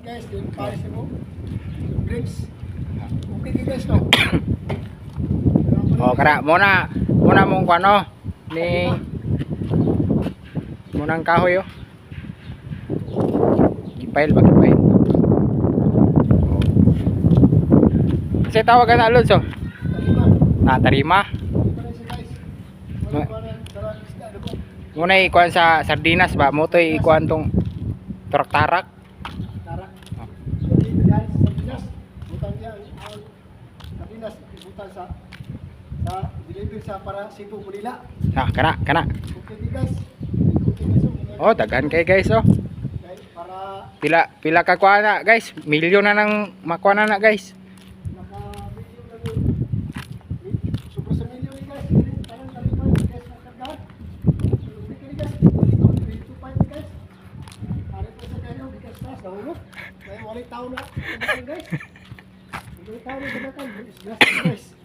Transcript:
guys, yung pares mo. Drinks. Okay din guys, no? Oh, kara muna mong kuano ni munang kahoy oh. Gipail ba gipail. Oh. Kasi tawagan na Alonso. Tarima. Muna ikuan sa sardinas ba? Mo to ikuan tong tarak-tarak. Tarak. Jadi guys, sardinas. Butang dia sardinas butang sa deliver sa para Cebu Manila. Kana. Okay din guys. Okay guys. Oh, daghan kay guys oh. Guys, para Pila ka kuha na guys. Milyon na nang makuha na guys. naka-video na yun. Super sa milyon ni guys. Parang nalipay guys magkargahan. Okay din guys. 325 guys. Ari po sa kayo, bigas na sa hulog. Kaya walit tao na. Guys. Walit tao na guys.